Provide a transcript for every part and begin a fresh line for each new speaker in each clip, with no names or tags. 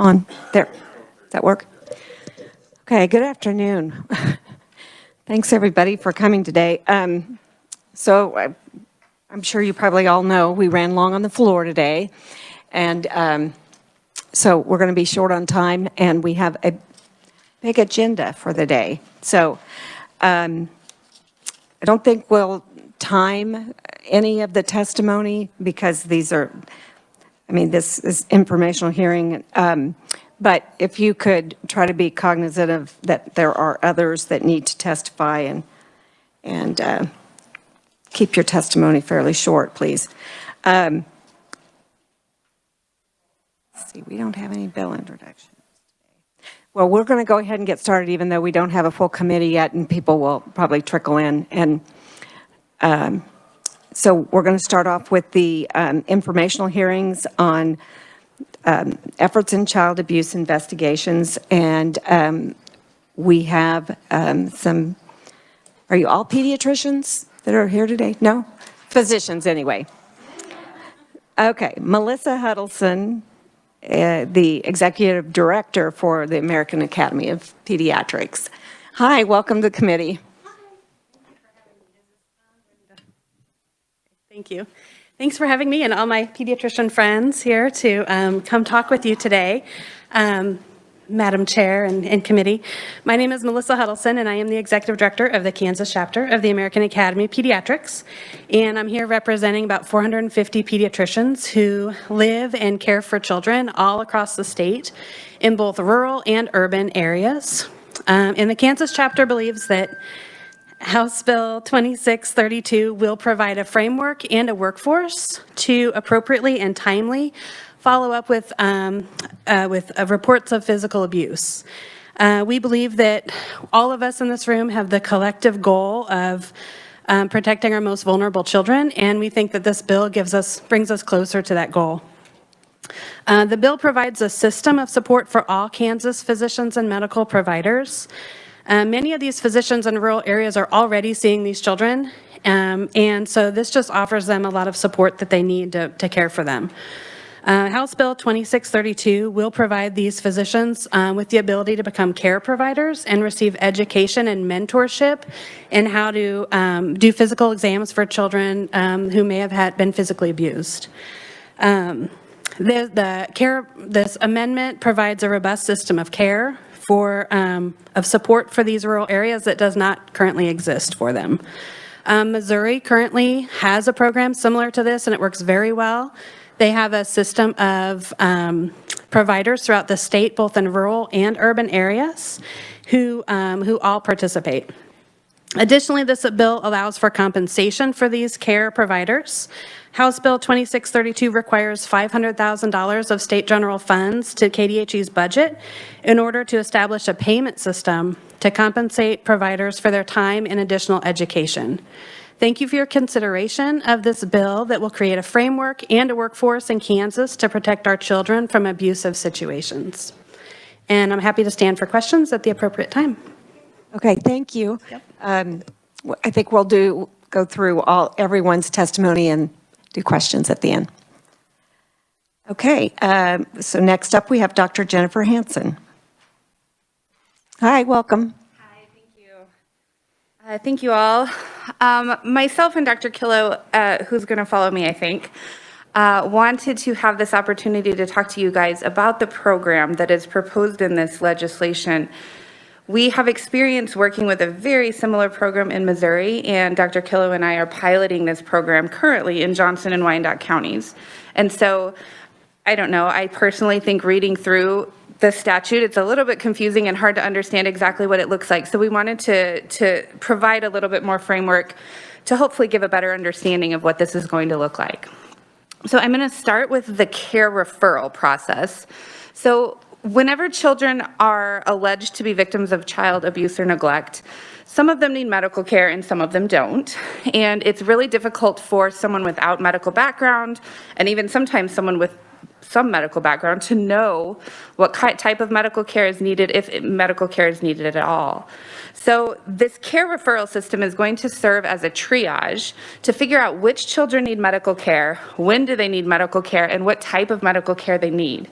on there. Does that work? Okay, good afternoon. Thanks everybody for coming today. I'm sure you probably all know we ran long on the floor today, and so we're going to be short on time, and we have a big agenda for the day. So I don't think we'll time any of the testimony because these are, this is informational hearing. But if you could try to be cognizant of that there are others that need to testify and keep your testimony fairly short, please. Let's see, we don't have any bill introductions today. Well, we're going to go ahead and get started even though we don't have a full committee yet and people will probably trickle in. And so we're going to start off with the informational hearings on efforts in child abuse investigations, and we have some, are you all pediatricians that are here today? No? Physicians anyway. Okay, Melissa Huddleston, the Executive Director for the American Academy of Pediatrics. Hi, welcome to the committee.
Thank you. Thanks for having me and all my pediatrician friends here to come talk with you today, Madam Chair and committee. My name is Melissa Huddleston, and I am the Executive Director of the Kansas chapter of the American Academy of Pediatrics. And I'm here representing about 450 pediatricians who live and care for children all across the state in both rural and urban areas. And the Kansas chapter believes that House Bill 2632 will provide a framework and a workforce to appropriately and timely follow up with reports of physical abuse. We believe that all of us in this room have the collective goal of protecting our most vulnerable children, and we think that this bill brings us closer to that goal. The bill provides a system of support for all Kansas physicians and medical providers. Many of these physicians in rural areas are already seeing these children, and so this just offers them a lot of support that they need to care for them. House Bill 2632 will provide these physicians with the ability to become care providers and receive education and mentorship in how to do physical exams for children who may have been physically abused. This amendment provides a robust system of care of support for these rural areas that does not currently exist for them. Missouri currently has a program similar to this, and it works very well. They have a system of providers throughout the state, both in rural and urban areas, who all participate. Additionally, this bill allows for compensation for these care providers. House Bill 2632 requires $500,000 of state general funds to KDHE's budget in order to establish a payment system to compensate providers for their time and additional education. Thank you for your consideration of this bill that will create a framework and a workforce in Kansas to protect our children from abusive situations. And I'm happy to stand for questions at the appropriate time.
Okay, thank you.
Yep.
I think we'll go through everyone's testimony and do questions at the end. Okay, so next up we have Dr. Jennifer Hansen. Hi, welcome.
Hi, thank you. Thank you all. Myself and Dr. Killo, who's going to follow me, I think, wanted to have this opportunity to talk to you guys about the program that is proposed in this legislation. We have experience working with a very similar program in Missouri, and Dr. Killo and I are piloting this program currently in Johnson and Wyandotte counties. And so, I don't know, I personally think reading through the statute, it's a little bit confusing and hard to understand exactly what it looks like. So we wanted to provide a little bit more framework to hopefully give a better understanding of what this is going to look like. So I'm going to start with the care referral process. So whenever children are alleged to be victims of child abuse or neglect, some of them need medical care and some of them don't. And it's really difficult for someone without medical background and even sometimes someone with some medical background to know what type of medical care is needed, if medical care is needed at all. So this care referral system is going to serve as a triage to figure out which children need medical care, when do they need medical care, and what type of medical care they need.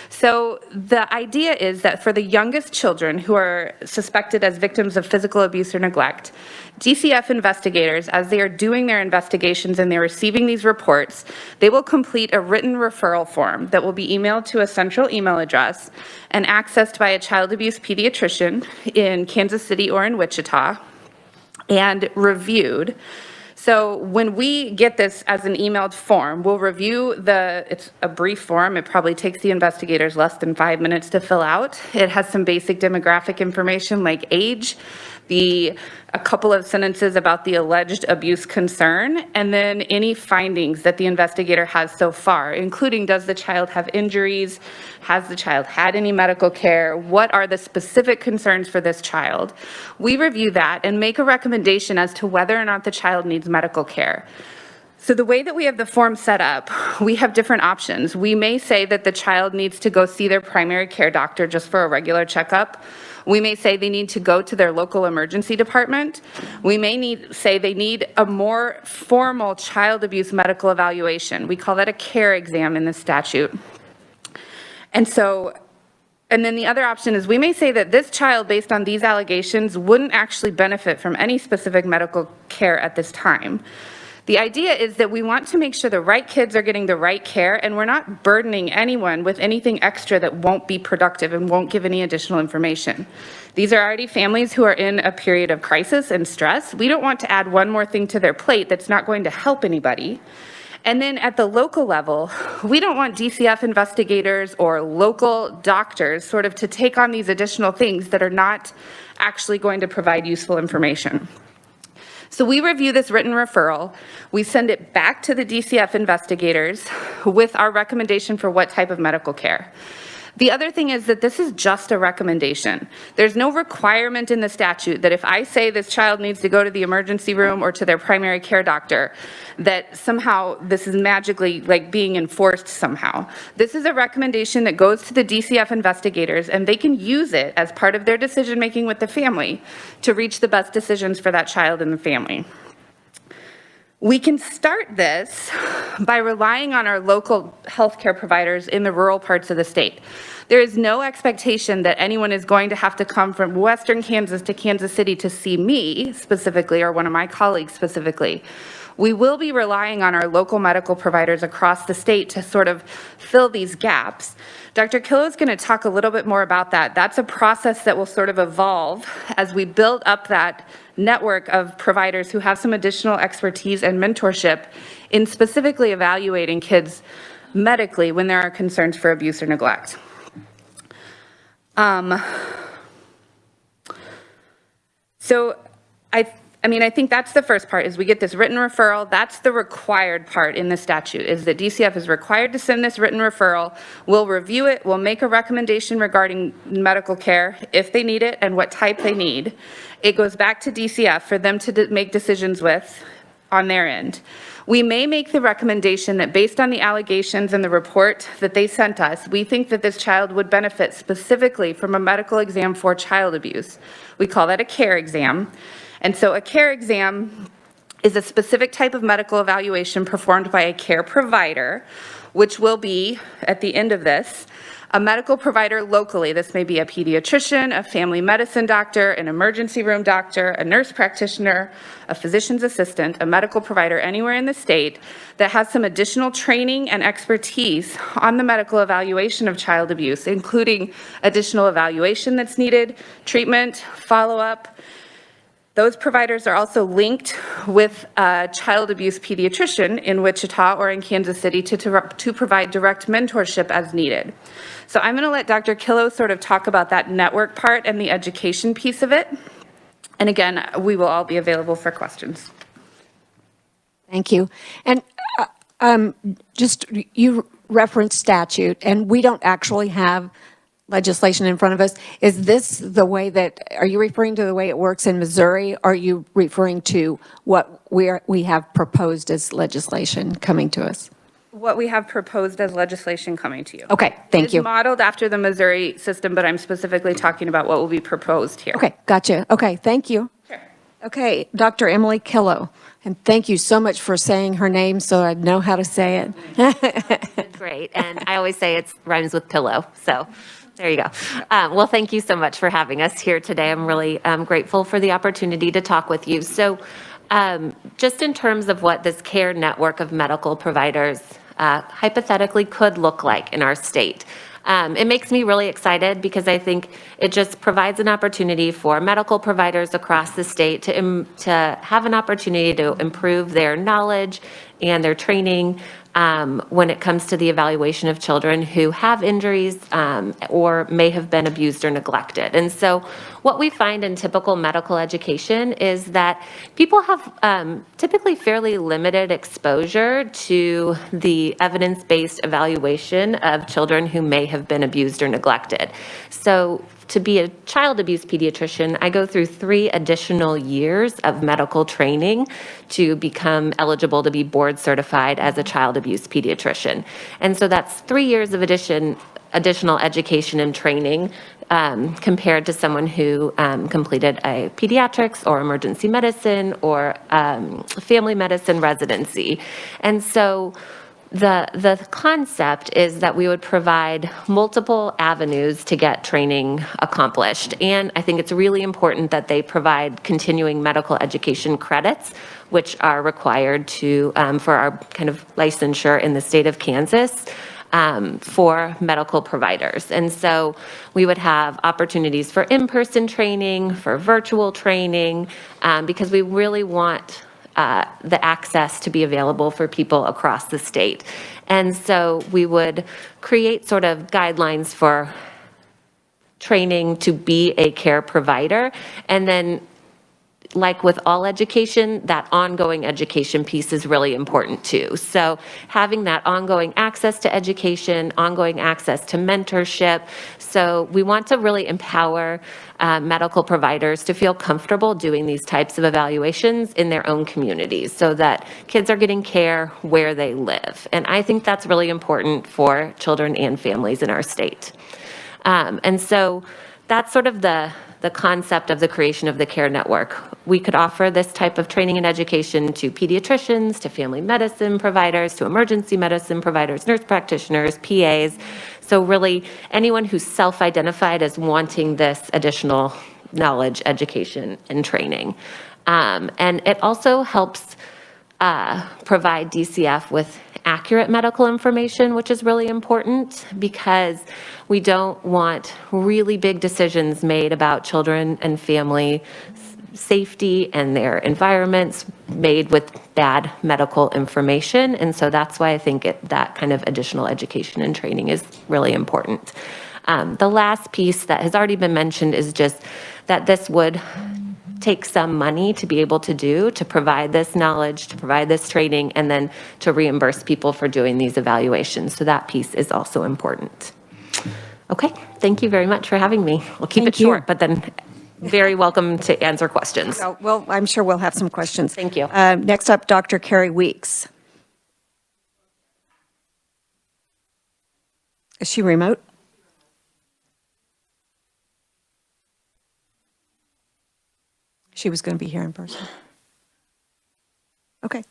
So the idea is that for the youngest children who are suspected as victims of physical abuse or neglect, DCF investigators, as they are doing their investigations and they're receiving these reports, they will complete a written referral form that will be emailed to a central email address and accessed by a child abuse pediatrician in Kansas City or in Wichita and reviewed. So when we get this as an emailed form, we'll review it's a brief form. It probably takes the investigators less than 5 minutes to fill out. It has some basic demographic information like age, a couple of sentences about the alleged abuse concern, and then any findings that the investigator has so far, including does the child have injuries, has the child had any medical care, what are the specific concerns for this child. We review that and make a recommendation as to whether or not the child needs medical care. So the way that we have the form set up, we have different options. We may say that the child needs to go see their primary care doctor just for a regular checkup. We may say they need to go to their local emergency department. We may say they need a more formal child abuse medical evaluation. We call that a care exam in the statute. And then the other option is we may say that this child, based on these allegations, wouldn't actually benefit from any specific medical care at this time. The idea is that we want to make sure the right kids are getting the right care, and we're not burdening anyone with anything extra that won't be productive and won't give any additional information. These are already families who are in a period of crisis and stress. We don't want to add one more thing to their plate that's not going to help anybody. And then at the local level, we don't want DCF investigators or local doctors sort of to take on these additional things that are not actually going to provide useful information. So we review this written referral, we send it back to the DCF investigators with our recommendation for what type of medical care. The other thing is that this is just a recommendation. There's no requirement in the statute that if I say this child needs to go to the emergency room or to their primary care doctor, that somehow this is magically like being enforced somehow. This is a recommendation that goes to the DCF investigators, and they can use it as part of their decision making with the family to reach the best decisions for that child and the family. We can start this by relying on our local healthcare providers in the rural parts of the state. There is no expectation that anyone is going to have to come from Western Kansas to Kansas City to see me specifically or one of my colleagues specifically. We will be relying on our local medical providers across the state to sort of fill these gaps. Dr. Killow is going to talk a little bit more about that. That's a process that will sort of evolve as we build up that network of providers who have some additional expertise and mentorship in specifically evaluating kids medically when there are concerns for abuse or neglect. I think that's the first part, is we get this written referral. That's the required part in the statute, is that DCF is required to send this written referral. We'll review it. We'll make a recommendation regarding medical care if they need it and what type they need. It goes back to DCF for them to make decisions with on their end. We may make the recommendation that based on the allegations and the report that they sent us, we think that this child would benefit specifically from a medical exam for child abuse. We call that a care exam. And so a care exam is a specific type of medical evaluation performed by a care provider, which will be, at the end of this, a medical provider locally. This may be a pediatrician, a family medicine doctor, an emergency room doctor, a nurse practitioner, a physician's assistant, a medical provider anywhere in the state that has some additional training and expertise on the medical evaluation of child abuse, including additional evaluation that's needed, treatment, follow-up. Those providers are also linked with a child abuse pediatrician in Wichita or in Kansas City to provide direct mentorship as needed. So I'm going to let Dr. Killow sort of talk about that network part and the education piece of it. And again, we will all be available for questions.
Thank you. And just you referenced statute, and we don't actually have legislation in front of us. Is this the way that, are you referring to the way it works in Missouri? Or are you referring to what we have proposed as legislation coming to us?
what we have proposed as legislation coming to you.
Okay, thank you.
It's modeled after the Missouri system, but I'm specifically talking about what will be proposed here.
Okay, gotcha. Okay, thank you.
Sure.
Okay, Dr. Emily Killow, and thank you so much for saying her name so I know how to say it.
Great, and I always say it rhymes with pillow, so there you go. Well, thank you so much for having us here today. I'm really grateful for the opportunity to talk with you. So just in terms of what this care network of medical providers hypothetically could look like in our state. It makes me really excited because I think it just provides an opportunity for medical providers across the state to have an opportunity to improve their knowledge and their training when it comes to the evaluation of children who have injuries or may have been abused or neglected. And so what we find in typical medical education is that people have typically fairly limited exposure to the evidence-based evaluation of children who may have been abused or neglected. So to be a child abuse pediatrician, I go through 3 additional years of medical training to become eligible to be board certified as a child abuse pediatrician. And so that's 3 years of additional education and training compared to someone who completed a pediatrics or emergency medicine or family medicine residency. And so the concept is that we would provide multiple avenues to get training accomplished. And I think it's really important that they provide continuing medical education credits, which are required to for our kind of licensure in the state of Kansas for medical providers. And so we would have opportunities for in-person training, for virtual training, because we really want the access to be available for people across the state. And so we would create sort of guidelines for training to be a care provider. And then, like with all education, that ongoing education piece is really important too. So having that ongoing access to education, ongoing access to mentorship. So we want to really empower medical providers to feel comfortable doing these types of evaluations in their own communities so that kids are getting care where they live. And I think that's really important for children and families in our state. And so that's sort of the concept of the creation of the care network. We could offer this type of training and education to pediatricians, to family medicine providers, to emergency medicine providers, nurse practitioners, PAs. So really anyone who's self-identified as wanting this additional knowledge, education, and training. And it also helps provide DCF with accurate medical information, which is really important because we don't want really big decisions made about children and family safety and their environments made with bad medical information. And so that's why I think that kind of additional education and training is really important. The last piece that has already been mentioned is just that this would take some money to be able to do, to provide this knowledge, to provide this training, and then to reimburse people for doing these evaluations. So that piece is also important. Okay, thank you very much for having me. We'll keep it short, but then very welcome to answer questions.
So, well, I'm sure we'll have some questions.
Thank you.
Next up, Dr. Carrie Weeks. Is she remote? She was going to be here in person. Okay.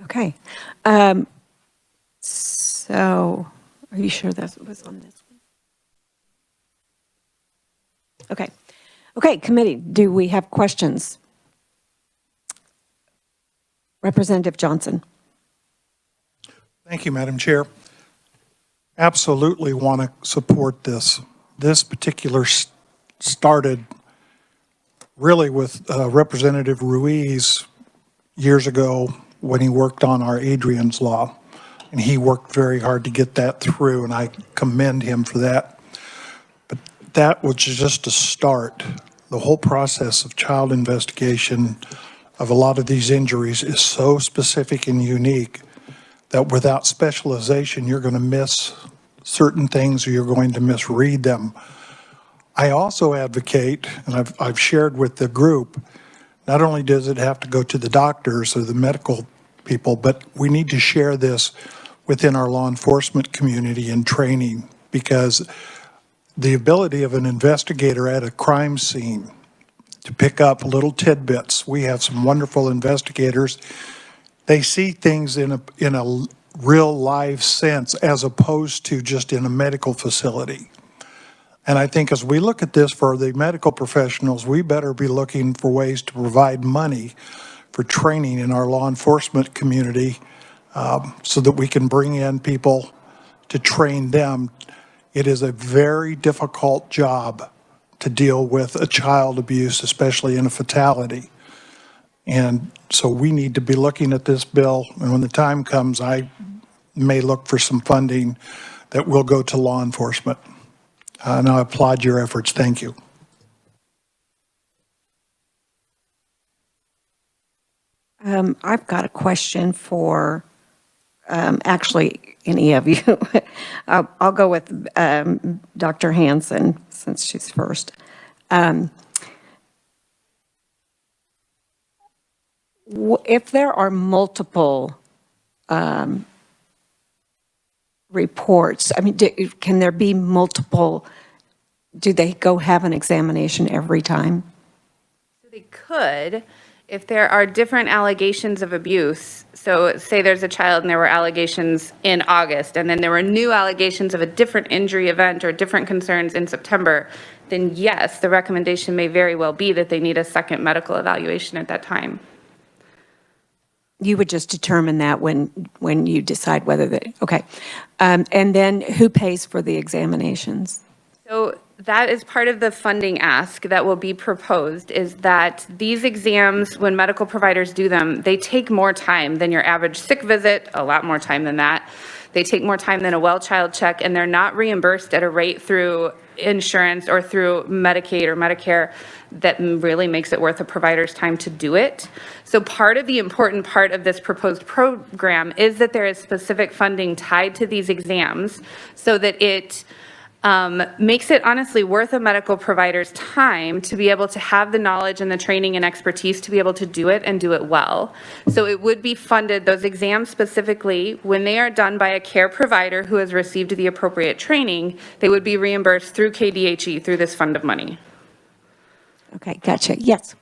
Okay. So, are you sure that was on this one? Okay. Okay, committee, do we have questions? Representative Johnson.
Thank you, Madam Chair. Absolutely want to support this. This particular started really with Representative Ruiz years ago when he worked on our Adrian's Law. And he worked very hard to get that through, and I commend him for that. But that was just a start. The whole process of child investigation of a lot of these injuries is so specific and unique that without specialization, you're going to miss certain things or you're going to misread them. I also advocate, and I've shared with the group, not only does it have to go to the doctors or the medical people, but we need to share this within our law enforcement community and training, because the ability of an investigator at a crime scene to pick up little tidbits. We have some wonderful investigators. They see things in a real live sense as opposed to just in a medical facility. And I think as we look at this for the medical professionals, we better be looking for ways to provide money for training in our law enforcement community, so that we can bring in people to train them. It is a very difficult job to deal with a child abuse, especially in a fatality. And so we need to be looking at this bill, and when the time comes, I may look for some funding that will go to law enforcement. And I applaud your efforts. Thank you.
I've got a question for, actually, any of you. I'll go with Dr. Hansen, since she's first. If there are multiple reports, I mean, can there be multiple, do they go have an examination every time?
So they could, if there are different allegations of abuse. So say there's a child and there were allegations in August, and then there were new allegations of a different injury event or different concerns in September, then yes, the recommendation may very well be that they need a second medical evaluation at that time.
You would just determine that when you decide whether they, okay. And then who pays for the examinations?
So that is part of the funding ask that will be proposed, is that these exams, when medical providers do them, they take more time than your average sick visit, a lot more time than that. They take more time than a well child check, and they're not reimbursed at a rate through insurance or through Medicaid or Medicare that really makes it worth a provider's time to do it. So part of the important part of this proposed program is that there is specific funding tied to these exams so that it makes it honestly worth a medical provider's time to be able to have the knowledge and the training and expertise to be able to do it and do it well. So it would be funded, those exams specifically, when they are done by a care provider who has received the appropriate training, they would be reimbursed through KDHE, through this fund of money.
Okay, gotcha. Yes,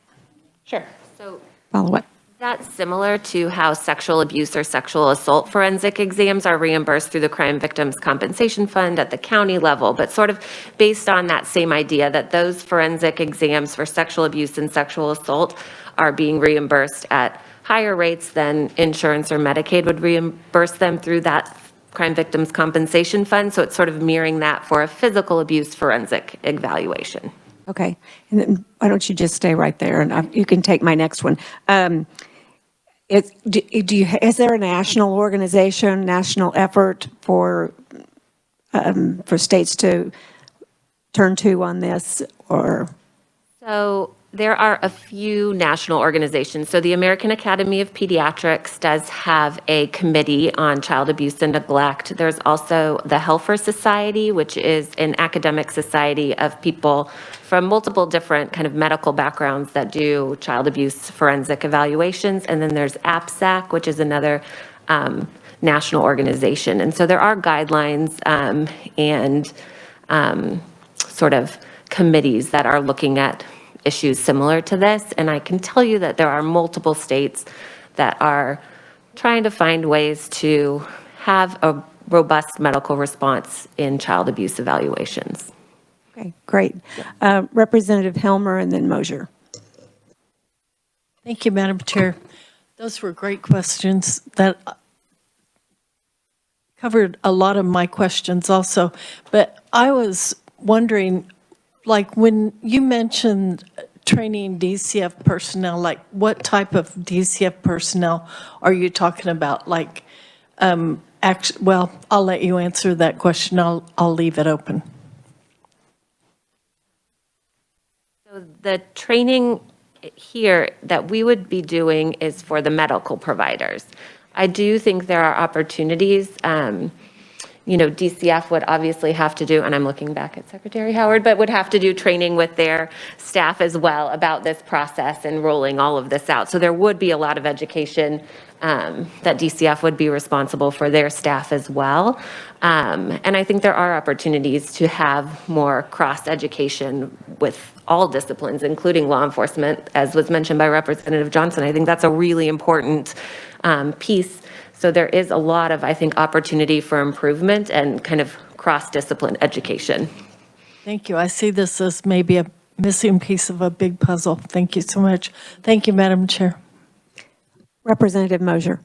Sure.
So
follow up.
that's similar to how sexual abuse or sexual assault forensic exams are reimbursed through the Crime Victims Compensation Fund at the county level, but sort of based on that same idea that those forensic exams for sexual abuse and sexual assault are being reimbursed at higher rates than insurance or Medicaid would reimburse them through that Crime Victims Compensation Fund. So it's sort of mirroring that for a physical abuse forensic evaluation.
Okay, and then why don't you just stay right there, and you can take my next one. Is there a national organization, national effort for states to turn to on this, or?
So there are a few national organizations. So the American Academy of Pediatrics does have a committee on child abuse and neglect. There's also the Helfer Society, which is an academic society of people from multiple different kind of medical backgrounds that do child abuse forensic evaluations. And then there's APSAC, which is another national organization. And so there are guidelines and sort of committees that are looking at issues similar to this. And I can tell you that there are multiple states that are trying to find ways to have a robust medical response in child abuse evaluations.
Okay, great. Representative Helmer and then Mosier.
Thank you, Madam Chair. Those were great questions that covered a lot of my questions also. But I was wondering, like when you mentioned training DCF personnel, like what type of DCF personnel are you talking about? Like, well, I'll let you answer that question. I'll leave it open.
So the training here that we would be doing is for the medical providers. I do think there are opportunities. DCF would obviously have to do, and I'm looking back at Secretary Howard, but would have to do training with their staff as well about this process and rolling all of this out. So there would be a lot of education that DCF would be responsible for their staff as well. And I think there are opportunities to have more cross-education with all disciplines, including law enforcement, as was mentioned by Representative Johnson. I think that's a really important piece. So there is a lot of, I think, opportunity for improvement and kind of cross-discipline education.
Thank you. I see this as maybe a missing piece of a big puzzle. Thank you so much. Thank you, Madam Chair.
Representative Mosier.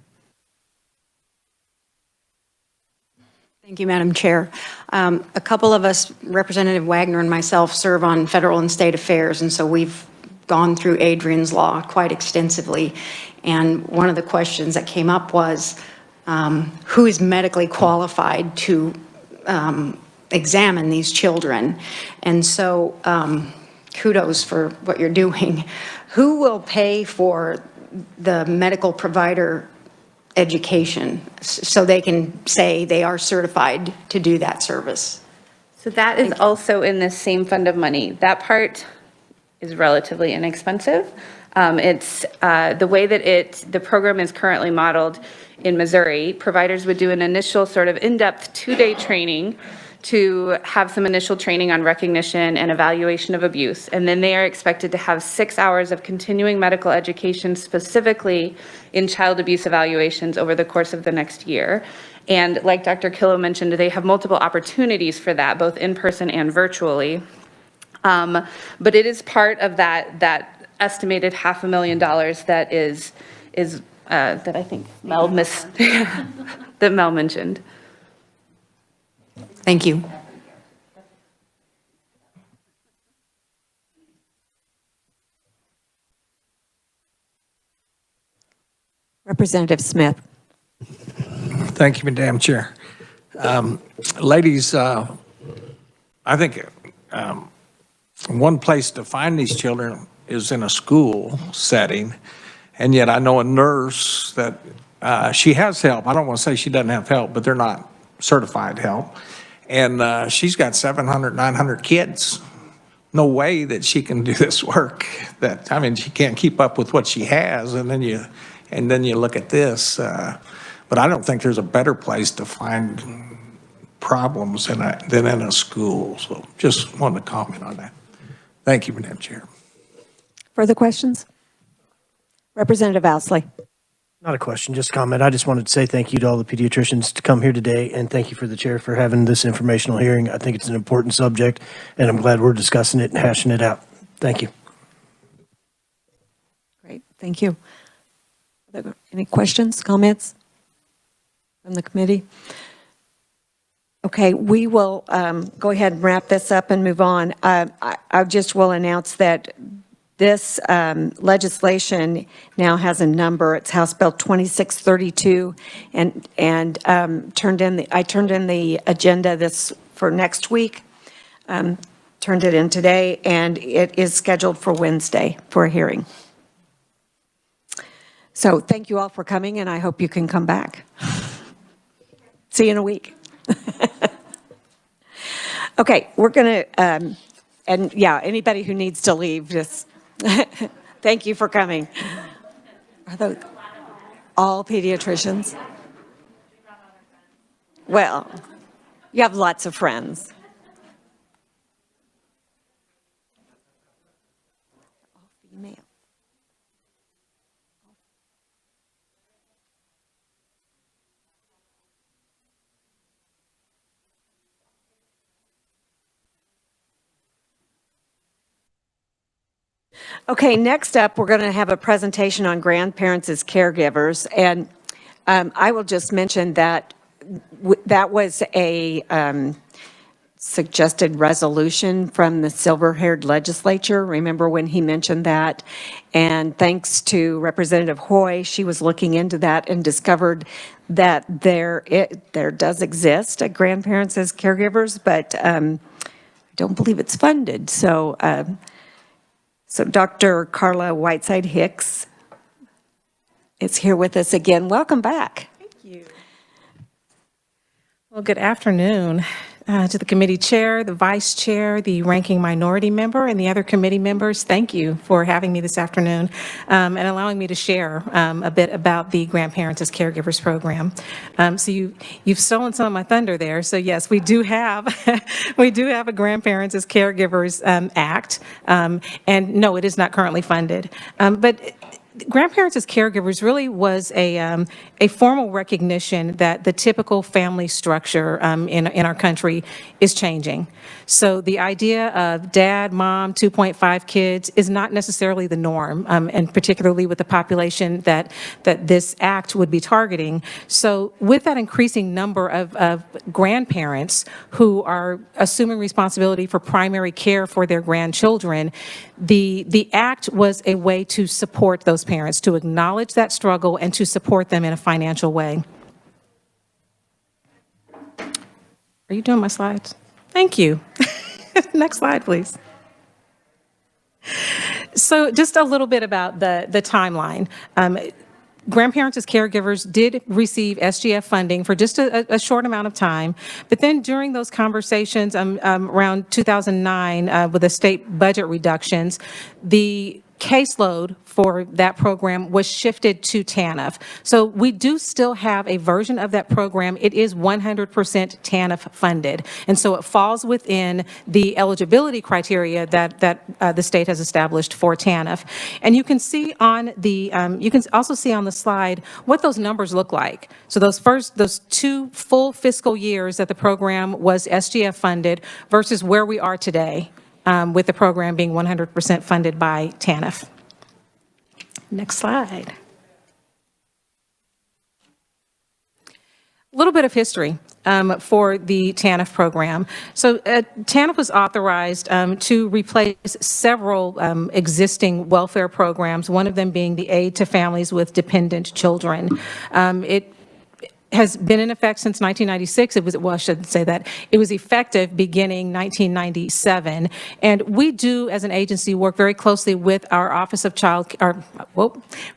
Thank you, Madam Chair. A couple of us, Representative Wagner and myself, serve on federal and state affairs, and so we've gone through Adrian's Law quite extensively. And one of the questions that came up was, who is medically qualified to examine these children? And so kudos for what you're doing. Who will pay for the medical provider education so they can say they are certified to do that service?
So that is also in the same fund of money. That part is relatively inexpensive. It's the way that the program is currently modeled in Missouri. Providers would do an initial sort of in-depth 2-day training to have some initial training on recognition and evaluation of abuse. And then they are expected to have 6 hours of continuing medical education specifically in child abuse evaluations over the course of the next year. And like Dr. Killow mentioned, they have multiple opportunities for that, both in person and virtually. But it is part of that estimated $500,000 that is that I think Mel that Mel mentioned.
Thank you.
Representative Smith.
Thank you, Madam Chair. Ladies, I think one place to find these children is in a school setting, and yet I know a nurse that she has help. I don't want to say she doesn't have help, but they're not certified help. And she's got 700, 900 kids. No way that she can do this work. She can't keep up with what she has, and then you look at this. But I don't think there's a better place to find problems than in a school. So just wanted to comment on that. Thank you, Madam Chair.
Further questions? Representative Ousley.
Not a question, just a comment. I just wanted to say thank you to all the pediatricians to come here today, and thank you for the chair for having this informational hearing. I think it's an important subject, and I'm glad we're discussing it and hashing it out. Thank you.
Great, thank you. Any questions, comments from the committee? Okay, we will go ahead and wrap this up and move on. I just will announce that this legislation now has a number. It's House Bill 2632, and I turned in the agenda for next week. Turned it in today, and it is scheduled for Wednesday for a hearing. So thank you all for coming, and I hope you can come back. See you in a week. Okay, we're going to, and yeah, anybody who needs to leave, just thank you for coming. Are those all pediatricians? Well, you have lots of friends. All female. Okay, next up, we're going to have a presentation on grandparents as caregivers. And I will just mention that that was a suggested resolution from the silver-haired legislature. Remember when he mentioned that? And thanks to Representative Hoy, she was looking into that and discovered that there does exist a grandparents as caregivers, but I don't believe it's funded. So Dr. Carla Whiteside Hicks is here with us again. Welcome back.
Thank you. Well, good afternoon to the committee chair, the vice chair, the ranking minority member, and the other committee members. Thank you for having me this afternoon and allowing me to share a bit about the Grandparents as Caregivers program. So you've stolen some of my thunder there. So yes, we do have we do have a Grandparents as Caregivers Act, and no, it is not currently funded, but. Grandparents as caregivers really was a formal recognition that the typical family structure in our country is changing. So the idea of dad, mom, 2.5 kids is not necessarily the norm, and particularly with the population that this act would be targeting. So with that increasing number of grandparents who are assuming responsibility for primary care for their grandchildren, the act was a way to support those parents, to acknowledge that struggle and to support them in a financial way. Are you doing my slides? Thank you. Next slide, please. So just a little bit about the timeline. Grandparents as caregivers did receive SGF funding for just a short amount of time, but then during those conversations around 2009 with the state budget reductions, the caseload for that program was shifted to TANF. So we do still have a version of that program. It is 100% TANF funded. And so it falls within the eligibility criteria that the state has established for TANF. And you can see on the, you can also see on the slide what those numbers look like. So those 2 full fiscal years that the program was SGF funded versus where we are today. With the program being 100% funded by TANF. Next slide. A little bit of history for the TANF program. So TANF was authorized to replace several existing welfare programs, one of them being the Aid to Families with Dependent Children. It has been in effect since 1996. It was, well, I shouldn't say that. It was effective beginning 1997. And we do, as an agency, work very closely with our Office of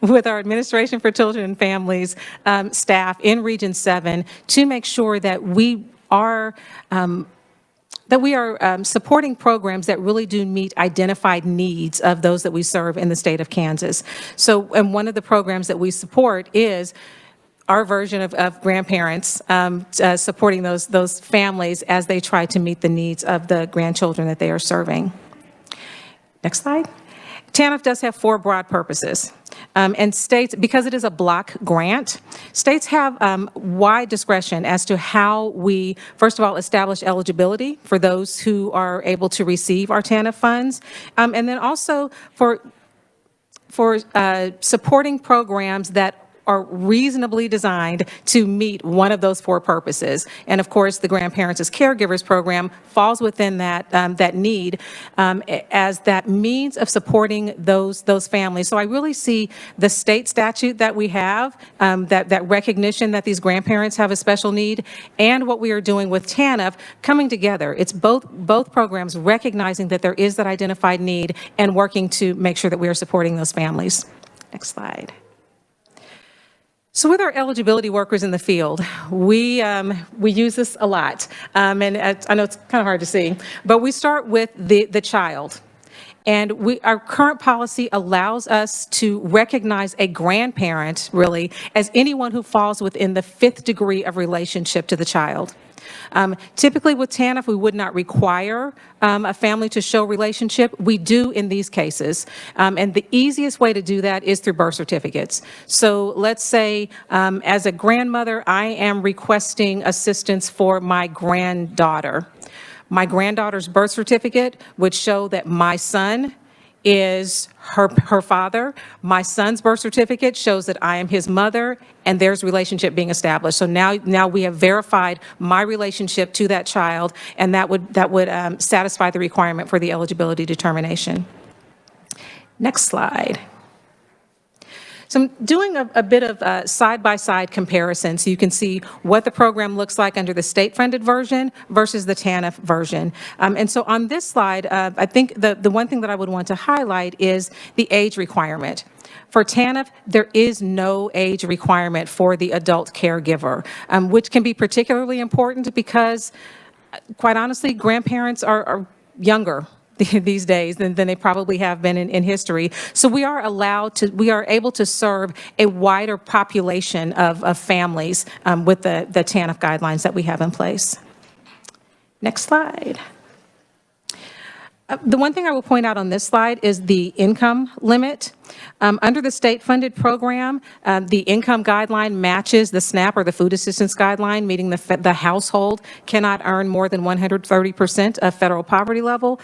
with our Administration for Children and Families staff in Region 7 to make sure that we are supporting programs that really do meet identified needs of those that we serve in the state of Kansas. So, and one of the programs that we support is our version of grandparents supporting those families as they try to meet the needs of the grandchildren that they are serving. Next slide. TANF does have 4 broad purposes. And states, because it is a block grant, states have wide discretion as to how we, first of all, establish eligibility for those who are able to receive our TANF funds, and then also for supporting programs that are reasonably designed to meet one of those 4 purposes. And of course, the Grandparents as Caregivers program falls within that, that need as that means of supporting those families. So I really see the state statute that we have, that recognition that these grandparents have a special need, and what we are doing with TANF coming together. It's both programs recognizing that there is that identified need and working to make sure that we are supporting those families. Next slide. So with our eligibility workers in the field, we use this a lot, and I know it's kind of hard to see, but we start with the child. And our current policy allows us to recognize a grandparent, really, as anyone who falls within the 5th degree of relationship to the child. Typically with TANF, we would not require a family to show relationship. We do in these cases. And the easiest way to do that is through birth certificates. So let's say as a grandmother, I am requesting assistance for my granddaughter. My granddaughter's birth certificate would show that my son is her father. My son's birth certificate shows that I am his mother, and there's relationship being established. So now we have verified my relationship to that child, and that would satisfy the requirement for the eligibility determination. Next slide. So I'm doing a bit of side-by-side comparison, so you can see what the program looks like under the state-funded version versus the TANF version. And so on this slide, I think the one thing that I would want to highlight is the age requirement. For TANF, there is no age requirement for the adult caregiver, which can be particularly important because, quite honestly, grandparents are younger these days than they probably have been in history. So we are able to serve a wider population of families with the TANF guidelines that we have in place. Next slide. The one thing I will point out on this slide is the income limit. Under the state-funded program, the income guideline matches the SNAP or the food assistance guideline, meaning the household cannot earn more than 130% of federal poverty level.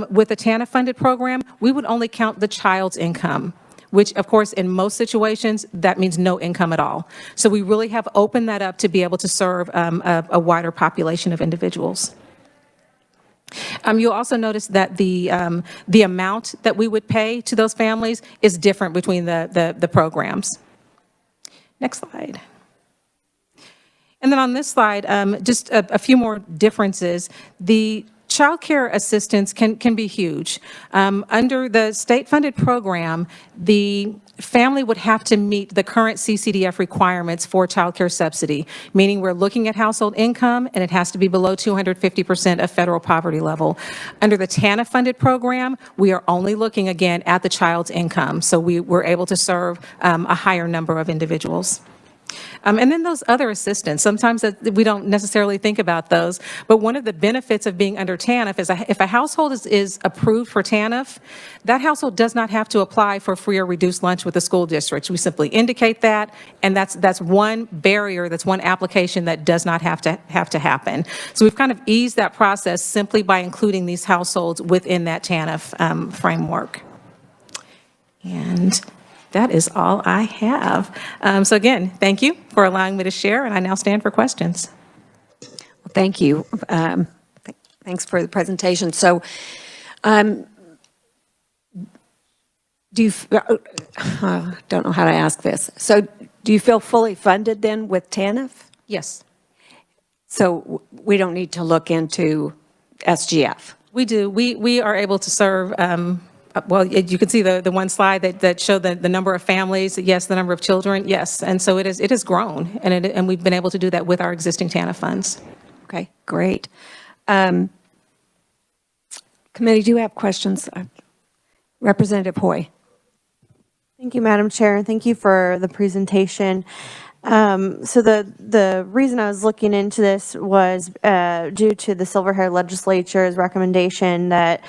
With the TANF-funded program, we would only count the child's income, which, of course, in most situations, that means no income at all. So we really have opened that up to be able to serve a wider population of individuals. You'll also notice that the amount that we would pay to those families is different between the programs. Next slide. And then on this slide, just a few more differences. The child care assistance can be huge. Under the state-funded program, the family would have to meet the current CCDF requirements for child care subsidy, meaning we're looking at household income and it has to be below 250% of federal poverty level. Under the TANF-funded program, we are only looking again at the child's income, so we're able to serve a higher number of individuals. And then those other assistants, sometimes we don't necessarily think about those, but one of the benefits of being under TANF is if a household is approved for TANF, that household does not have to apply for free or reduced lunch with the school district. We simply indicate that, and that's one barrier, that's one application that does not have to happen. So we've kind of eased that process simply by including these households within that TANF framework. And that is all I have. So again, thank you for allowing me to share, and I now stand for questions.
Well, thank you. Thanks for the presentation. So, do you, don't know how to ask this. So, do you feel fully funded then with TANF?
Yes.
So, we don't need to look into SGF?
We do. We are able to serve, well, you can see the one slide that showed the number of families, yes, the number of children, yes. And so it has grown, and we've been able to do that with our existing TANF funds.
Okay, great. Committee, do you have questions? Representative Hoy.
Thank you, Madam Chair. Thank you for the presentation. So the reason I was looking into this was due to the Silver-Haired Legislature's recommendation that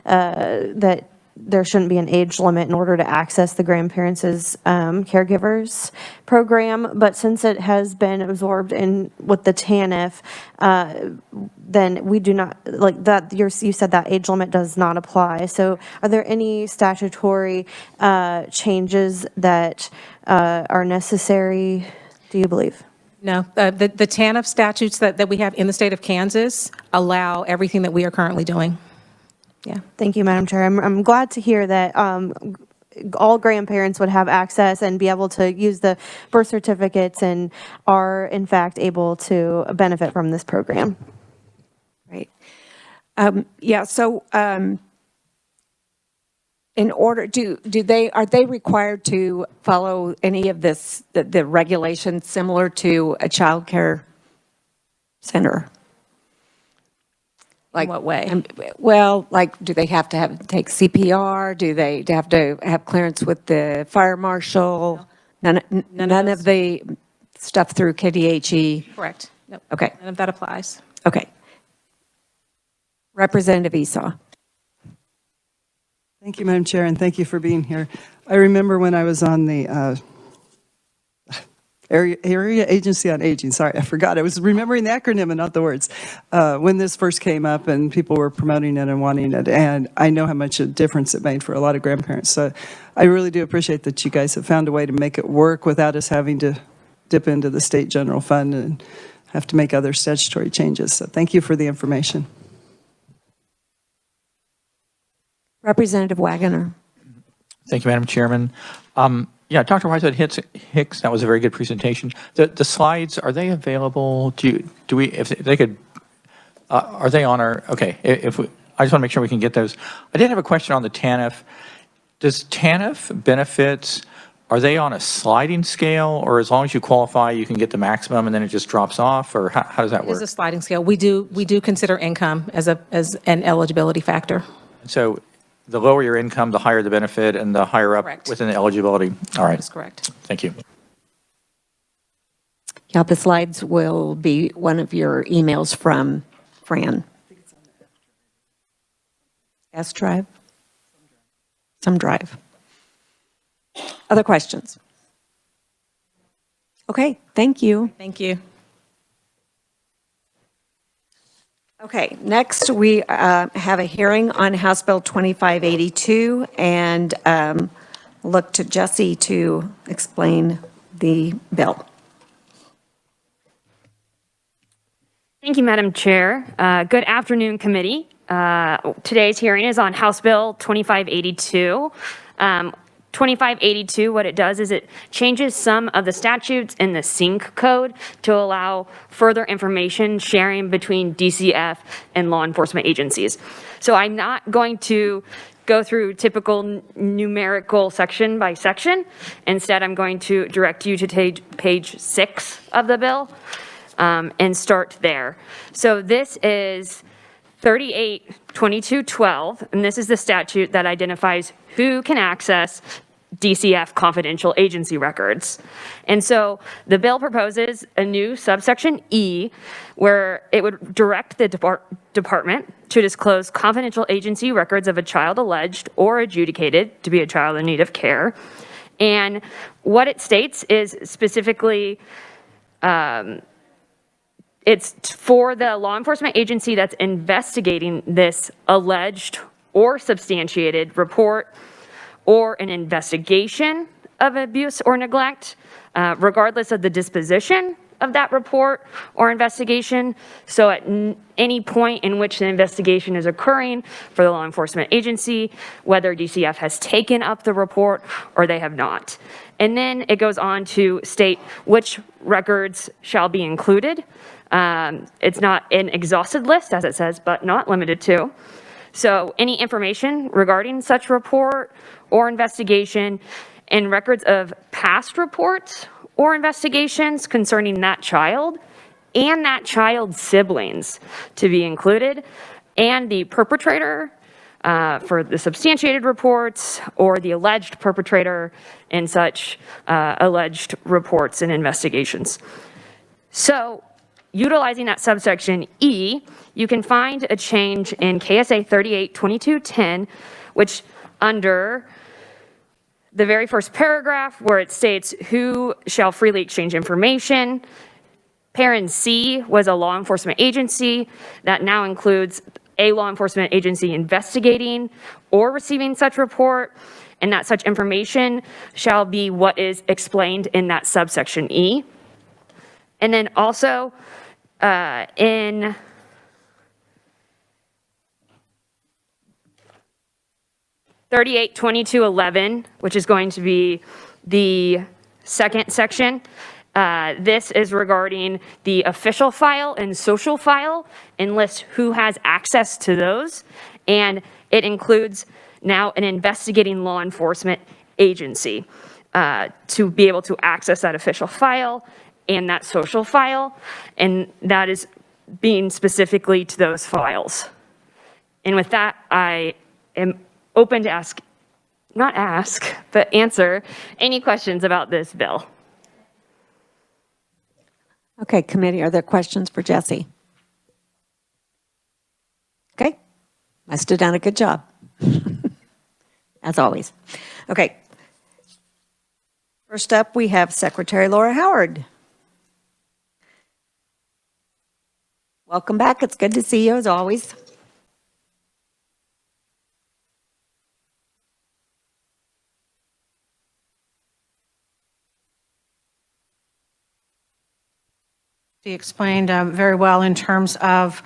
that there shouldn't be an age limit in order to access the grandparents' caregivers program. But since it has been absorbed in with the TANF, then we do not, like that, you said that age limit does not apply. So are there any statutory changes that are necessary, do you believe?
No, the TANF statutes that we have in the state of Kansas allow everything that we are currently doing. Yeah.
Thank you, Madam Chair. I'm glad to hear that all grandparents would have access and be able to use the birth certificates and are in fact able to benefit from this program.
Right. Yeah, so in order, are they required to follow any of this, the regulations similar to a child care center? Like,
in what way?
Well, like, do they have to take CPR? Do they have to have clearance with the fire marshal? No. None of the stuff through KDHE?
Correct. Nope.
Okay.
None of that applies.
Okay. Representative Esau.
Thank you, Madam Chair, and thank you for being here. I remember when I was on the Area Agency on Aging. Sorry, I forgot. I was remembering the acronym and not the words. When this first came up and people were promoting it and wanting it, and I know how much a difference it made for a lot of grandparents. So I really do appreciate that you guys have found a way to make it work without us having to dip into the state general fund and have to make other statutory changes. So thank you for the information.
Representative Wagoner.
Thank you, Madam Chairman. Yeah, Dr. Whiteside-Hicks, that was a very good presentation. The slides, are they available? Do we, if they could, are they on our, okay, if we, I just want to make sure we can get those. I did have a question on the TANF. Does TANF benefits, are they on a sliding scale, or as long as you qualify, you can get the maximum and then it just drops off, or how does that
It is
work?
a sliding scale. We do consider income as an eligibility factor.
So the lower your income, the higher the benefit, and the higher up
Correct.
within the eligibility. All right.
That's correct.
Thank you.
Yeah, the slides will be one of your emails from Fran. S drive? Some drive. Other questions? Okay, thank you.
Thank you.
Okay, next we have a hearing on House Bill 2582 and look to Jesse to explain the bill.
Thank you, Madam Chair. Good afternoon, committee. Today's hearing is on House Bill 2582. 2582, what it does is it changes some of the statutes in the sync code to allow further information sharing between DCF and law enforcement agencies. So I'm not going to go through typical numerical section by section. Instead, I'm going to direct you to page 6 of the bill and start there. So this is 382212, and this is the statute that identifies who can access DCF confidential agency records. And so the bill proposes a new subsection E where it would direct the department to disclose confidential agency records of a child alleged or adjudicated to be a child in need of care. And what it states is specifically it's for the law enforcement agency that's investigating this alleged or substantiated report or an investigation of abuse or neglect, regardless of the disposition of that report or investigation. So at any point in which the investigation is occurring for the law enforcement agency, whether DCF has taken up the report or they have not. And then it goes on to state which records shall be included. It's not an exhausted list, as it says, but not limited to. So any information regarding such report or investigation and records of past reports or investigations concerning that child and that child's siblings to be included, and the perpetrator for the substantiated reports or the alleged perpetrator in such alleged reports and investigations. So utilizing that subsection E, you can find a change in KSA 382210, which under the very first paragraph where it states who shall freely exchange information, parent C was a law enforcement agency that now includes a law enforcement agency investigating or receiving such report, and that such information shall be what is explained in that subsection E. And then also in (382211), which is going to be the second section, this is regarding the official file and social file and lists who has access to those. And it includes now an investigating law enforcement agency to be able to access that official file and that social file, and that is being specifically to those files. And with that, I am open to answer any questions about this bill.
Okay, committee, are there questions for Jesse? Okay, must have done a good job, as always. Okay. First up, we have Secretary Laura Howard. Welcome back. It's good to see you as always.
She explained very well in terms of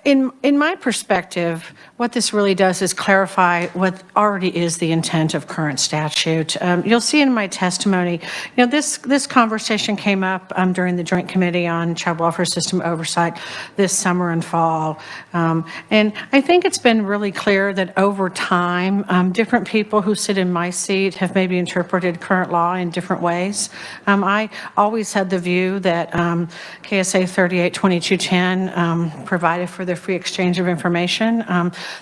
In my perspective, what this really does is clarify what already is the intent of current statute. You'll see in my testimony, this conversation came up during the Joint Committee on Child Welfare System Oversight this summer and fall. And I think it's been really clear that over time, different people who sit in my seat have maybe interpreted current law in different ways. I always had the view that KSA 382210 provided for the free exchange of information.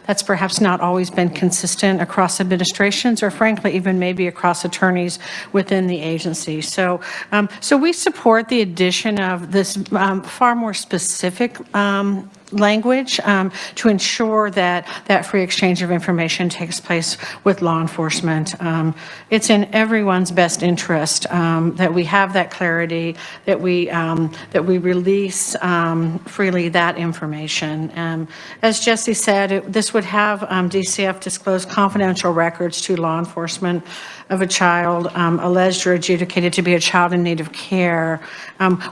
That's perhaps not always been consistent across administrations or frankly even maybe across attorneys within the agency. So we support the addition of this far more specific language to ensure that that free exchange of information takes place with law enforcement. It's in everyone's best interest that we have that clarity, that we release freely that information. As Jesse said, this would have DCF disclose confidential records to law enforcement of a child alleged or adjudicated to be a child in need of care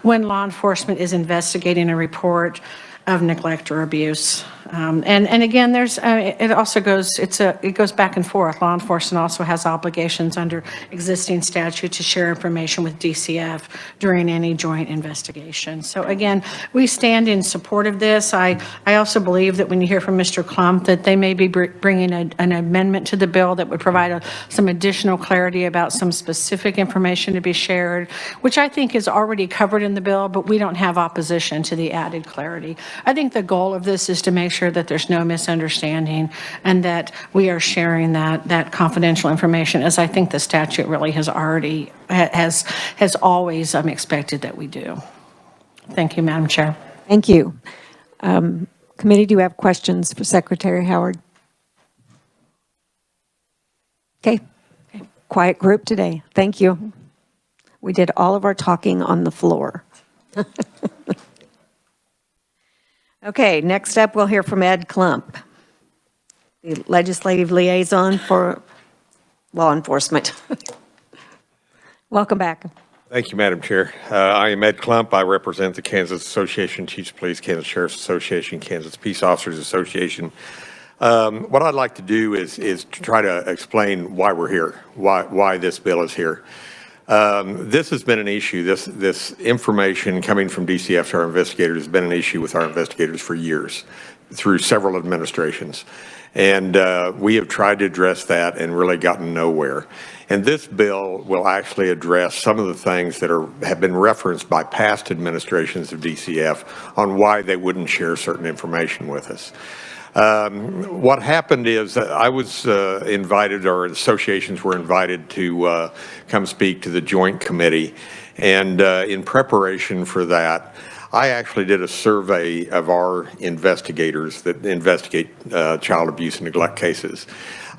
when law enforcement is investigating a report of neglect or abuse. And again, it also goes, it goes back and forth. Law enforcement also has obligations under existing statute to share information with DCF during any joint investigation. So again, we stand in support of this. I also believe that when you hear from Mr. Klump that they may be bringing an amendment to the bill that would provide some additional clarity about some specific information to be shared, which I think is already covered in the bill, but we don't have opposition to the added clarity. I think the goal of this is to make sure that there's no misunderstanding and that we are sharing that confidential information, as I think the statute really has always expected that we do. Thank you, Madam Chair.
Thank you. Committee, do you have questions for Secretary Howard? Okay. Quiet group today. Thank you. We did all of our talking on the floor. Okay, next up, we'll hear from Ed Klump, the Legislative Liaison for Law Enforcement. Welcome back.
Thank you, Madam Chair. I am Ed Klump. I represent the Kansas Association of Chiefs of Police, Kansas Sheriff's Association, Kansas Peace Officers Association. What I'd like to do is to try to explain why we're here, why this bill is here. This has been an issue. This information coming from DCF to our investigators has been an issue with our investigators for years, through several administrations. And we have tried to address that and really gotten nowhere. And this bill will actually address some of the things that have been referenced by past administrations of DCF on why they wouldn't share certain information with us. What happened is I was invited, or associations were invited to come speak to the Joint Committee. And in preparation for that, I actually did a survey of our investigators that investigate child abuse and neglect cases.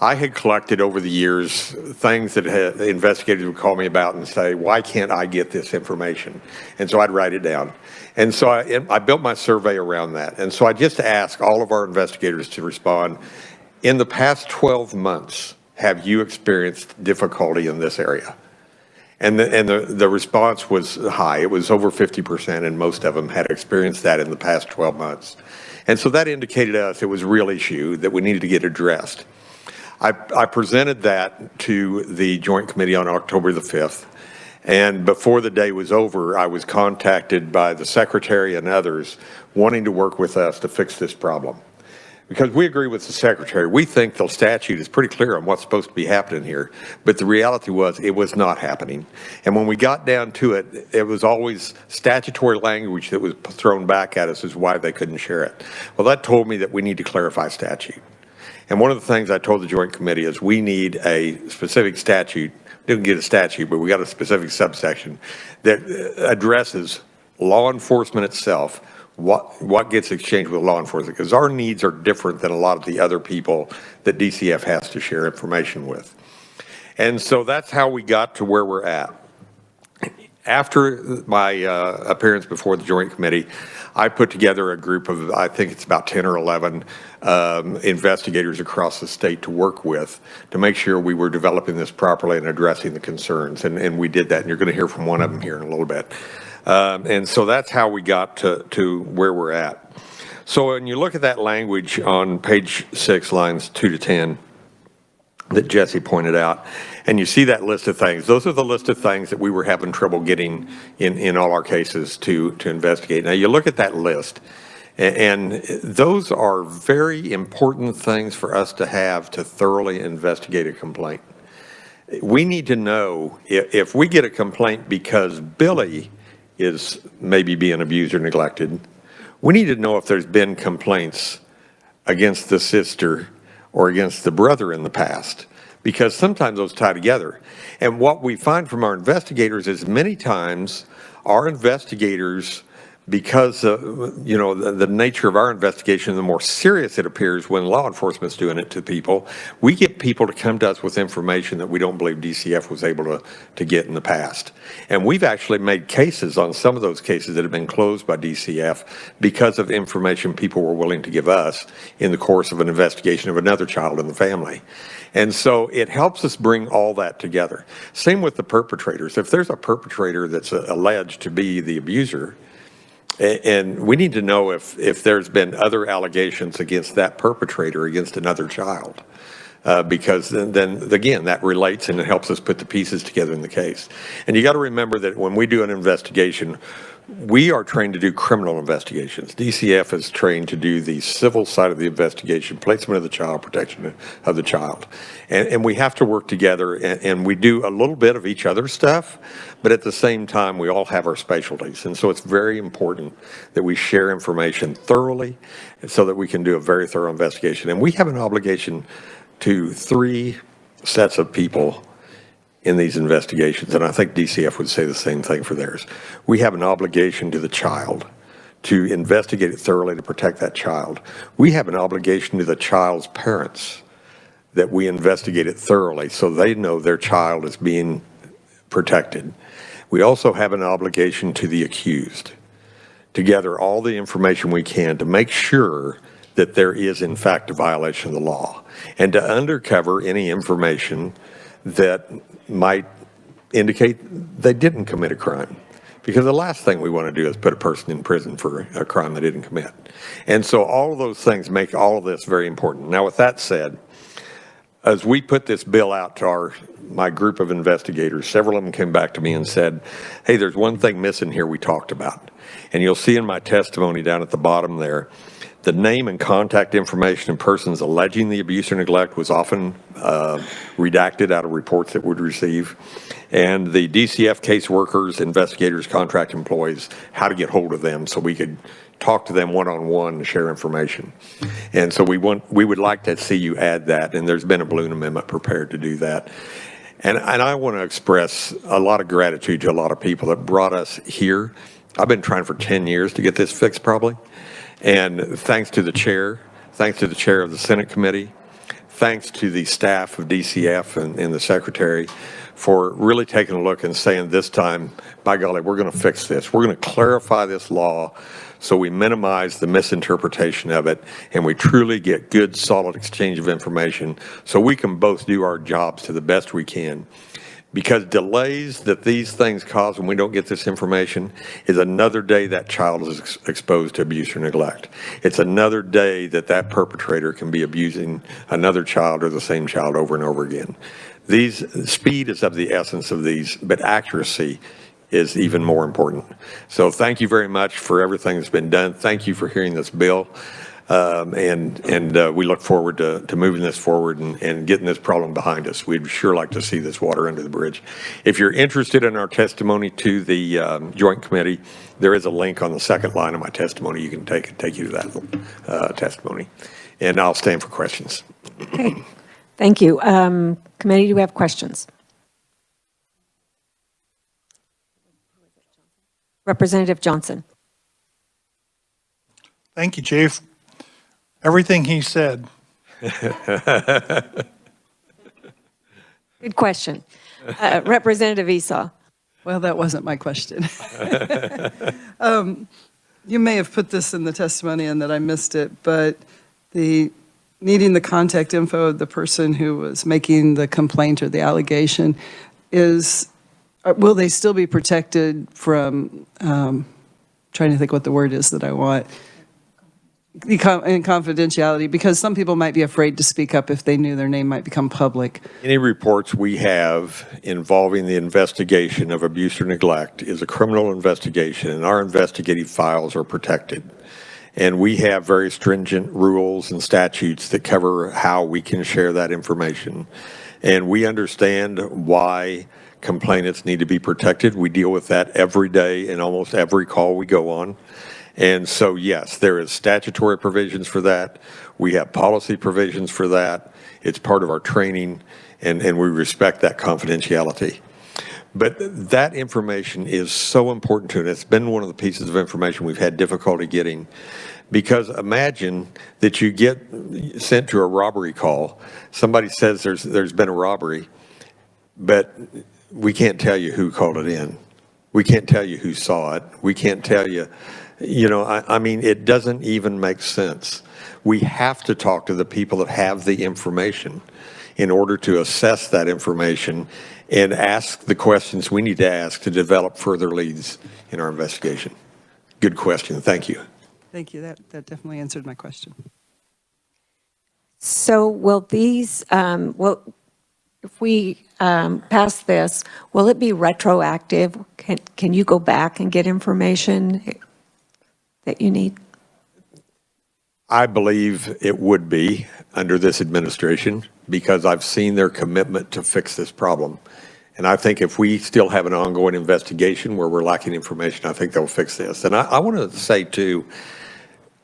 I had collected over the years things that investigators would call me about and say, why can't I get this information? And so I'd write it down. And so I built my survey around that. And so I just asked all of our investigators to respond, in the past 12 months, have you experienced difficulty in this area? And the response was high. It was over 50%, and most of them had experienced that in the past 12 months. And so that indicated to us it was a real issue that we needed to get addressed. I presented that to the Joint Committee on October the 5th. And before the day was over, I was contacted by the Secretary and others wanting to work with us to fix this problem. Because we agree with the Secretary. We think the statute is pretty clear on what's supposed to be happening here. But the reality was it was not happening. And when we got down to it, it was always statutory language that was thrown back at us as why they couldn't share it. Well, that told me that we need to clarify statute. And one of the things I told the Joint Committee is we need a specific statute. Didn't get a statute, but we got a specific subsection that addresses law enforcement itself, what gets exchanged with law enforcement, because our needs are different than a lot of the other people that DCF has to share information with. And so that's how we got to where we're at. After my appearance before the Joint Committee, I put together a group of, I think it's about 10 or 11 investigators across the state to work with to make sure we were developing this properly and addressing the concerns. And we did that, and you're going to hear from one of them here in a little bit. And so that's how we got to where we're at. So when you look at that language on page 6, lines 2 to 10, that Jesse pointed out, and you see that list of things, those are the list of things that we were having trouble getting in all our cases to investigate. Now, you look at that list, and those are very important things for us to have to thoroughly investigate a complaint. We need to know if we get a complaint because Billy is maybe being abused or neglected, we need to know if there's been complaints against the sister or against the brother in the past, because sometimes those tie together. And what we find from our investigators is many times our investigators, because you know, the nature of our investigation, the more serious it appears when law enforcement's doing it to people, we get people to come to us with information that we don't believe DCF was able to get in the past. And we've actually made cases on some of those cases that have been closed by DCF because of information people were willing to give us in the course of an investigation of another child in the family. And so it helps us bring all that together. Same with the perpetrators. If there's a perpetrator that's alleged to be the abuser, and we need to know if there's been other allegations against that perpetrator against another child, because then again, that relates and it helps us put the pieces together in the case. And you got to remember that when we do an investigation, we are trained to do criminal investigations. DCF is trained to do the civil side of the investigation, placement of the child, protection of the child. And we have to work together, and we do a little bit of each other's stuff, but at the same time, we all have our specialties. And so it's very important that we share information thoroughly so that we can do a very thorough investigation. And we have an obligation to 3 sets of people in these investigations, and I think DCF would say the same thing for theirs. We have an obligation to the child to investigate it thoroughly to protect that child. We have an obligation to the child's parents that we investigate it thoroughly so they know their child is being protected. We also have an obligation to the accused to gather all the information we can to make sure that there is in fact a violation of the law and to undercover any information that might indicate they didn't commit a crime. Because the last thing we want to do is put a person in prison for a crime they didn't commit. And so all of those things make all of this very important. Now, with that said, as we put this bill out to my group of investigators, several of them came back to me and said, hey, there's one thing missing here we talked about. And you'll see in my testimony down at the bottom there, the name and contact information of persons alleging the abuse or neglect was often redacted out of reports that we'd receive. And the DCF caseworkers, investigators, contract employees, how to get hold of them so we could talk to them one-on-one and share information. And so we would like to see you add that, and there's been a balloon amendment prepared to do that. And I want to express a lot of gratitude to a lot of people that brought us here. I've been trying for 10 years to get this fixed probably. And thanks to the chair of the Senate committee, thanks to the staff of DCF and the secretary for really taking a look and saying this time, by golly, we're going to fix this. We're going to clarify this law so we minimize the misinterpretation of it and we truly get good, solid exchange of information so we can both do our jobs to the best we can. Because delays that these things cause when we don't get this information is another day that child is exposed to abuse or neglect. It's another day that that perpetrator can be abusing another child or the same child over and over again. Speed is of the essence of these, but accuracy is even more important. So thank you very much for everything that's been done. Thank you for hearing this bill. And we look forward to moving this forward and getting this problem behind us. We'd sure like to see this water under the bridge. If you're interested in our testimony to the Joint Committee, there is a link on the second line of my testimony. You can take you to that testimony. And I'll stand for questions.
Okay. Thank you. Committee, do we have questions? Representative Johnson.
Thank you, Chief. Everything he said.
Good question. Representative Esau.
Well, that wasn't my question. You may have put this in the testimony and that I missed it, but needing the contact info of the person who was making the complaint or the allegation will they still be protected from, trying to think what the word is that I want. and confidentiality, because some people might be afraid to speak up if they knew their name might become public.
Any reports we have involving the investigation of abuse or neglect is a criminal investigation, and our investigative files are protected. And we have very stringent rules and statutes that cover how we can share that information. And we understand why complainants need to be protected. We deal with that every day in almost every call we go on. And so, yes, there is statutory provisions for that. We have policy provisions for that. It's part of our training, and we respect that confidentiality. But that information is so important to it. It's been one of the pieces of information we've had difficulty getting, because imagine that you get sent to a robbery call. Somebody says there's been a robbery, but we can't tell you who called it in. We can't tell you who saw it. We can't tell you. I mean, it doesn't even make sense. We have to talk to the people that have the information in order to assess that information and ask the questions we need to ask to develop further leads in our investigation. Good question. Thank you.
Thank you. That definitely answered my question.
So will these, if we pass this, will it be retroactive? Can you go back and get information that you need?
I believe it would be under this administration, because I've seen their commitment to fix this problem. And I think if we still have an ongoing investigation where we're lacking information, I think they'll fix this. And I want to say, too,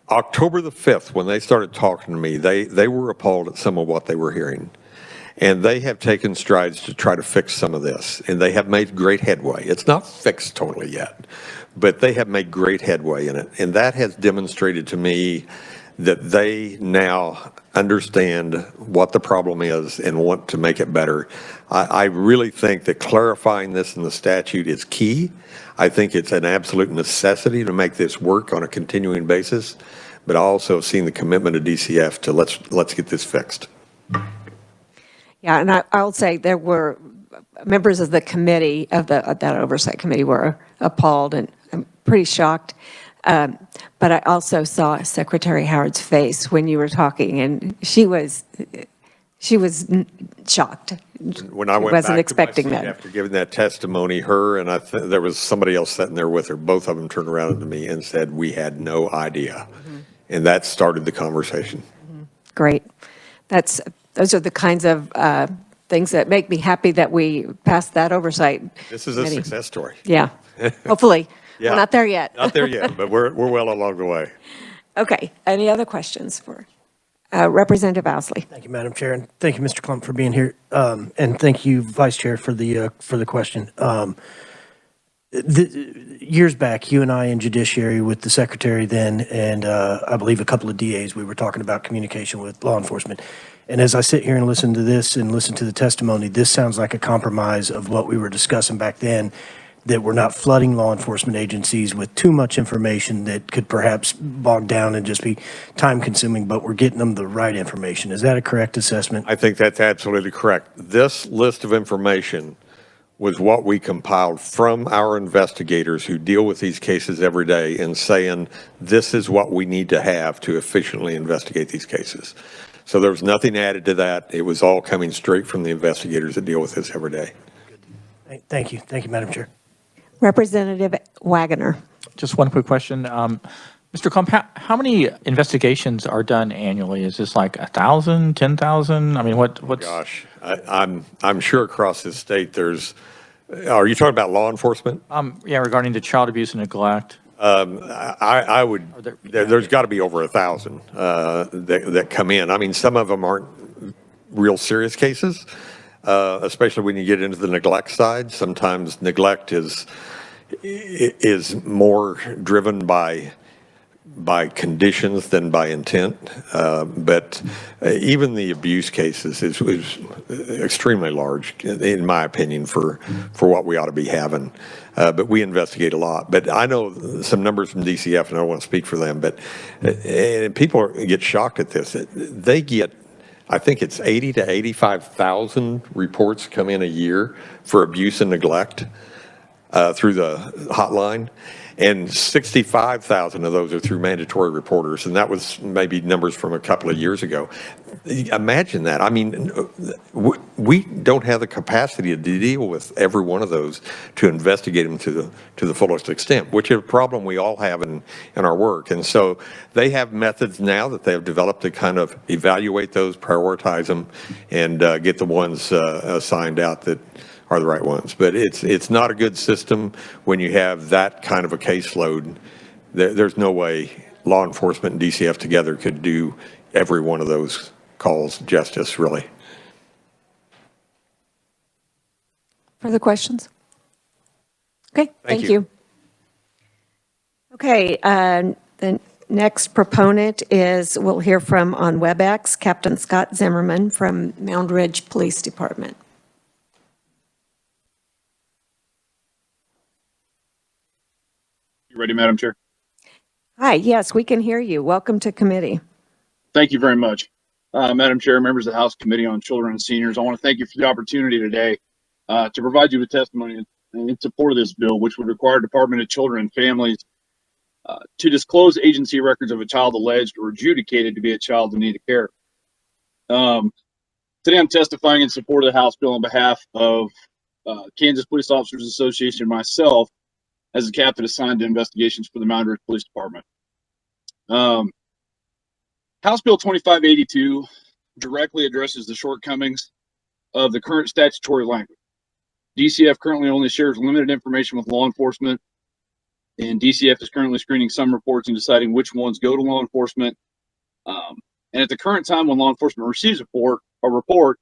October the 5th, when they started talking to me, they were appalled at some of what they were hearing. And they have taken strides to try to fix some of this. And they have made great headway. It's not fixed totally yet, but they have made great headway in it. And that has demonstrated to me that they now understand what the problem is and want to make it better. I really think that clarifying this in the statute is key. I think it's an absolute necessity to make this work on a continuing basis, but I also have seen the commitment of DCF to let's get this fixed.
Yeah, and I'll say there were members of the committee, of that oversight committee, were appalled, and I'm pretty shocked. But I also saw Secretary Howard's face when you were talking, and she was shocked.
When I went
wasn't
back
expecting
to my seat
that.
after giving that testimony, her and there was somebody else sitting there with her, both of them turned around to me and said, "We had no idea." Mm-hmm. And that started the conversation.
Mm-hmm. Great. Those are the kinds of things that make me happy that we passed that oversight.
This is a success story.
Yeah, hopefully.
Yeah.
We're not there yet.
Not there yet, but we're well along the way.
Okay, any other questions for Representative Owsley?
Thank you, Madam Chair, and thank you, Mr. Klump, for being here. And thank you, Vice Chair, for the question. Years back, you and I in Judiciary with the Secretary then, and I believe a couple of DAs, we were talking about communication with law enforcement. And as I sit here and listen to this and listen to the testimony, this sounds like a compromise of what we were discussing back then, that we're not flooding law enforcement agencies with too much information that could perhaps bog down and just be time consuming, but we're getting them the right information. Is that a correct assessment?
I think that's absolutely correct. This list of information was what we compiled from our investigators who deal with these cases every day and saying, this is what we need to have to efficiently investigate these cases. So there was nothing added to that. It was all coming straight from the investigators that deal with this every day.
Thank you. Thank you, Madam Chair.
Representative Wagoner.
Just one quick question. Mr. Klump, how many investigations are done annually? Is this like 1,000, 10,000? I mean, what's...
Gosh, I'm sure across this state there's, are you talking about law enforcement?
Yeah, regarding the child abuse and neglect.
I would, there's got to be over 1,000 that come in. I mean, some of them aren't real serious cases, especially when you get into the neglect side. Sometimes neglect is more driven by conditions than by intent. But even the abuse cases is extremely large, in my opinion, for what we ought to be having. But we investigate a lot. But I know some numbers from DCF, and I don't want to speak for them, but and people get shocked at this. They get, I think it's 80 to 85,000 reports come in a year for abuse and neglect. through the hotline, and 65,000 of those are through mandatory reporters, and that was maybe numbers from a couple of years ago. Imagine that. I mean, we don't have the capacity to deal with every one of those to investigate them to the fullest extent, which is a problem we all have in our work. And so they have methods now that they have developed to kind of evaluate those, prioritize them, and get the ones assigned out that are the right ones. But it's not a good system when you have that kind of a caseload. There's no way law enforcement and DCF together could do every one of those calls justice, really.
Further questions? Okay, thank you. Okay, the next proponent is, we'll hear from on WebEx, Captain Scott Zimmerman from Mound Ridge Police Department.
You ready, Madam Chair?
Hi, yes, we can hear you. Welcome to committee.
Thank you very much. Madam Chair, members of the House Committee on Children and Seniors, I want to thank you for the opportunity today to provide you with testimony in support of this bill, which would require Department of Children and Families to disclose agency records of a child alleged or adjudicated to be a child in need of care. Today I'm testifying in support of the House bill on behalf of Kansas Police Officers Association and myself as the captain assigned to investigations for the Mound Ridge Police Department. House Bill 2582 directly addresses the shortcomings of the current statutory language. DCF currently only shares limited information with law enforcement, and DCF is currently screening some reports and deciding which ones go to law enforcement. And at the current time when law enforcement receives a report,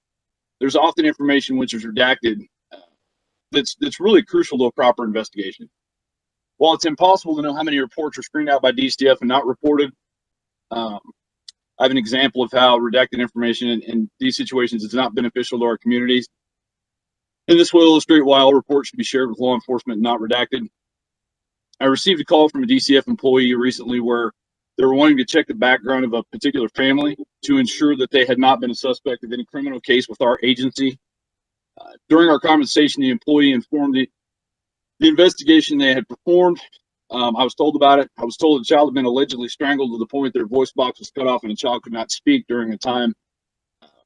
there's often information which is redacted that's really crucial to a proper investigation. While it's impossible to know how many reports are screened out by DCF and not reported, I have an example of how redacted information in these situations is not beneficial to our communities. And this will illustrate why all reports should be shared with law enforcement and not redacted. I received a call from a DCF employee recently where they were wanting to check the background of a particular family to ensure that they had not been a suspect of any criminal case with our agency. During our conversation, the employee informed the investigation they had performed. I was told about it. I was told the child had been allegedly strangled to the point their voice box was cut off and the child could not speak during a time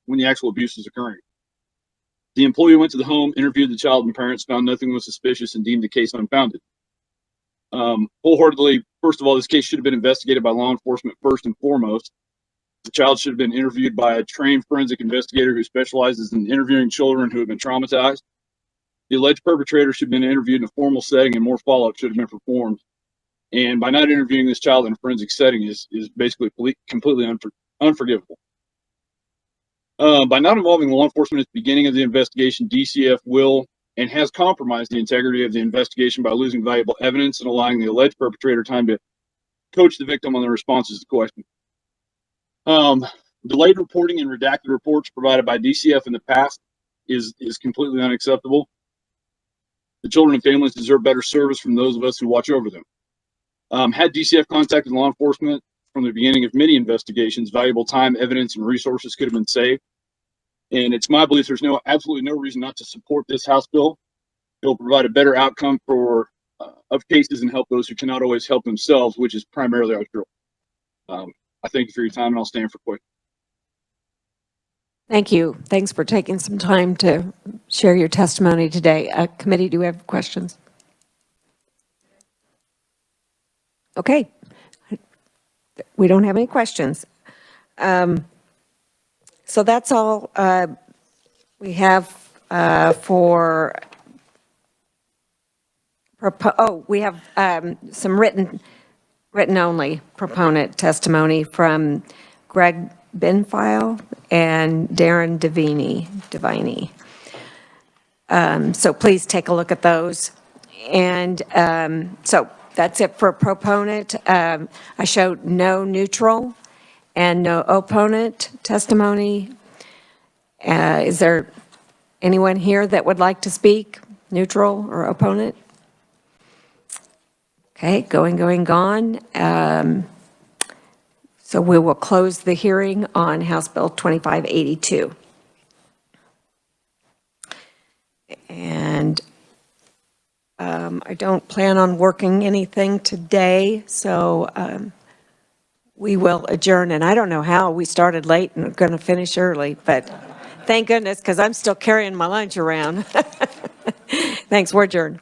when the actual abuse was occurring. The employee went to the home, interviewed the child and parents, found nothing was suspicious, and deemed the case unfounded. Wholeheartedly, first of all, this case should have been investigated by law enforcement first and foremost. The child should have been interviewed by a trained forensic investigator who specializes in interviewing children who have been traumatized. The alleged perpetrator should have been interviewed in a formal setting, and more follow-up should have been performed. And by not interviewing this child in a forensic setting is basically completely unforgivable. By not involving law enforcement at the beginning of the investigation, DCF will and has compromised the integrity of the investigation by losing valuable evidence and allowing the alleged perpetrator time to coach the victim on the responses to questions. Delayed reporting and redacted reports provided by DCF in the past is completely unacceptable. The children and families deserve better service from those of us who watch over them. Had DCF contacted law enforcement from the beginning of many investigations, valuable time, evidence, and resources could have been saved. And it's my belief there's absolutely no reason not to support this House bill. It will provide a better outcome for of cases and help those who cannot always help themselves, which is primarily our children. I thank you for your time, and I'll stand for questions.
Thank you. Thanks for taking some time to share your testimony today. Committee, do we have questions? Okay. We don't have any questions. So that's all we have for, we have some written only proponent testimony from Greg Benfile and Darren Devine. So please take a look at those. And so that's it for proponent. I showed no neutral and no opponent testimony. Is there anyone here that would like to speak, neutral or opponent? Okay, gone. So we will close the hearing on House Bill 2582. And I don't plan on working anything today, so we will adjourn. And I don't know how we started late and are going to finish early, but thank goodness, because I'm still carrying my lunch around. Thanks, we're adjourned.